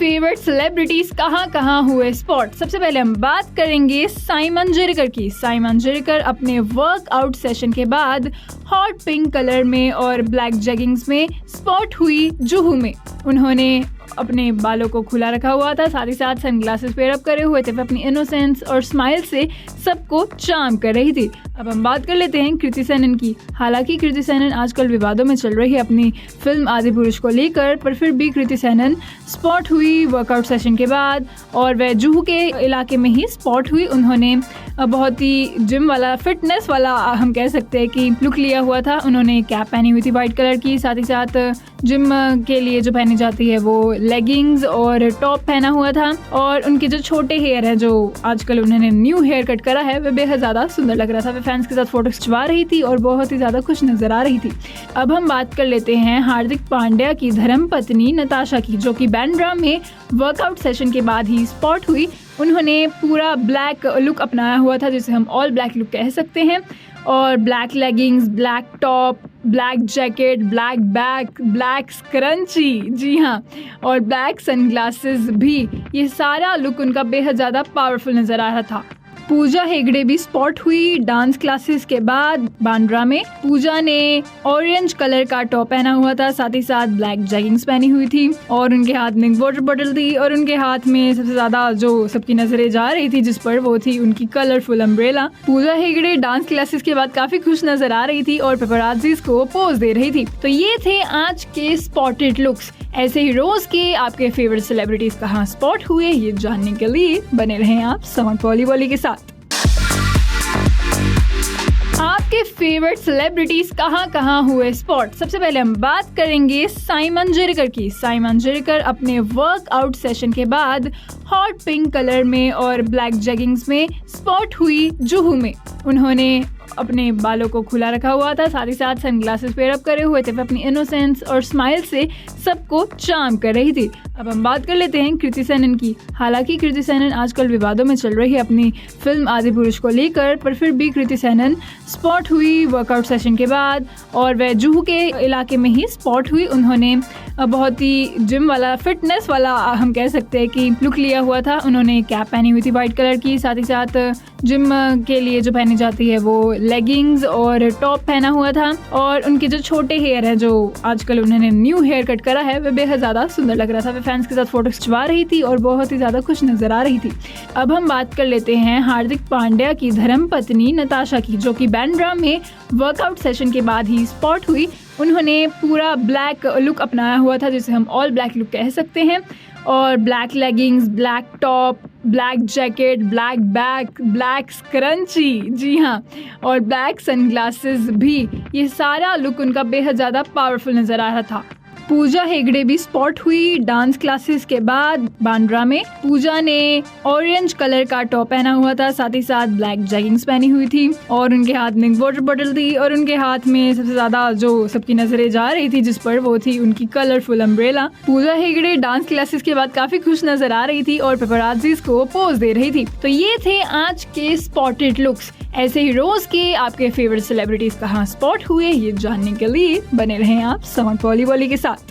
Favourite celebrities कहाँ कहाँ हुए स्पॉट। सबसे पहले हम बात करेंगे साइमन जेरिकर की। साइमन जेरिकर अपने वर्कआउट सेशन के बाद हॉट पिंक कलर में और ब्लैक जेगिंग्स में स्पॉट हुई जुहू में। उन्होंने अपने बालों को खुला रखा हुआ था, साथ ही साथ सनग्लासेस पेयर अप करे हुए थे। वह अपनी इनोसेंस और स्माइल से सबको चार्म कर रही थी। अब हम बात कर लेते हैं कृति सेनन की। हालांकि कृति सेनन आजकल विवादों में चल रही है अपनी फिल्म आदिपुरुष को लेकर, पर फिर भी कृति सेनन स्पॉट हुई वर्कआउट सेशन के बाद और वह जुहू के इलाके में ही स्पॉट हुई। उन्होंने बहुत ही जिम वाला, फिटनेस वाला हम कह सकते हैं कि लुक लिया हुआ था। उन्होंने कैप पहनी हुई थी वाइट कलर की, साथ ही साथ जिम के लिए जो पहनी जाती है वो लेगिंग्स और टॉप पहना हुआ था। और उनके जो छोटे हेयर है, जो आजकल उन्होंने न्यू हेयर कट करा है, वह बेहद ज़्यादा सुंदर लग रहा था। वह फैंस के साथ फोटो खिंचवा रही थी और बहुत ही ज़्यादा खुश नजर आ रही थी। अब हम बात कर लेते हैं हार्दिक पांड्या की धर्मपत्नी नताशा की, जो कि बांद्रा में वर्कआउट सेशन के बाद ही स्पॉट हुई। उन्होंने पूरा ब्लैक लुक अपनाया हुआ था, जिसे हम ऑल ब्लैक लुक कह सकते हैं, और black leggings, black top, black jacket, black bag, black scrunchie, जी हाँ, और ब्लैक सनग्लासेस भी। ये सारा लुक उनका बेहद ज़्यादा पावरफुल नज़र आ रहा था। पूजा हेगड़े भी स्पॉट हुई डांस क्लासेस के बाद बांद्रा में। पूजा ने ऑरेंज कलर का टॉप पहना हुआ था, साथ ही साथ ब्लैक जैगिंग्स पहनी हुई थी और उनके हाथ में एक वाटर बॉटल थी और उनके हाथ में सबसे ज्यादा जो सबकी नजरें जा रही थी जिस पर, वो थी उनकी colourful umbrella. Pooja Hegde dance classes के बाद काफी खुश नजर आ रही थी और पेपराजीज को पोज दे रही थी। तो ये थे आज के स्पॉटेड लुक्स। ऐसे ही रोज के आपके फेवरेट सेलिब्रिटीज कहाँ स्पॉट हुए, ये जानने के लिए बने रहें आप समर पॉली के साथ। आपके फेवरेट सेलिब्रिटीज कहाँ कहाँ हुए स्पॉट। सबसे पहले हम बात करेंगे साइमन जेरिकर की। साइमन जेरिकर अपने वर्कआउट सेशन के बाद हॉट पिंक कलर में और ब्लैक जेगिंग्स में स्पॉट हुई जुहू में। उन्होंने अपने बालों को खुला रखा हुआ था, साथ ही साथ सनग्लासेस पेयर अप करे हुए थे। वह अपनी इनोसेंस और स्माइल से सबको चार्म कर रही थी। अब हम बात कर लेते हैं कृति सेनन की। हालांकि कृति सेनन आजकल विवादों में चल रही है अपनी फिल्म आदिपुरुष को लेकर, पर फिर भी कृति सेनन स्पॉट हुई वर्कआउट सेशन के बाद और वह जुहू के इलाके में ही स्पॉट हुई। उन्होंने बहुत ही जिम वाला, फिटनेस वाला हम कह सकते हैं कि लुक लिया हुआ था। उन्होंने कैप पहनी हुई थी वाइट कलर की, साथ ही साथ जिम के लिए जो पहनी जाती है वो लेगिंग्स और टॉप पहना हुआ था और उनके जो छोटे हेयर है, जो आजकल उन्होंने न्यू हेयर कट करा है, वह बेहद ज़्यादा सुंदर लग रहा था। वह फैंस के साथ फोटो खिंचवा रही थी और बहुत ही ज़्यादा खुश नजर आ रही थी। अब हम बात कर लेते हैं हार्दिक पांड्या की धर्मपत्नी नताशा की, जो कि बांद्रा में वर्कआउट सेशन के बाद ही स्पॉट हुई। उन्होंने पूरा ब्लैक लुक अपनाया हुआ था, जिसे हम ऑल ब्लैक लुक कह सकते हैं, और black leggings, black top, black jacket, black bag, black scrunchie, जी हाँ, और ब्लैक सनग्लासेस भी। ये सारा लुक उनका बेहद ज़्यादा पावरफुल नज़र आ रहा था। पूजा हेगड़े भी स्पॉट हुई डांस क्लासेस के बाद बांद्रा में। पूजा ने ऑरेंज कलर का टॉप पहना हुआ था, साथ ही साथ ब्लैक जैगिंग्स पहनी हुई थी और उनके हाथ में एक वाटर बॉटल थी और उनके हाथ में सबसे ज्यादा जो सबकी नजरें जा रही थी जिस पर, वो थी उनकी colourful umbrella. Pooja Hegde dance classes के बाद काफी खुश नजर आ रही थी और पेपराजीज को पोज दे रही थी। तो ये थे आज के स्पॉटेड लुक्स। ऐसे ही रोज के आपके फेवरेट सेलिब्रिटीज कहाँ स्पॉट हुए, ये जानने के लिए बने रहें आप समर पॉली के साथ।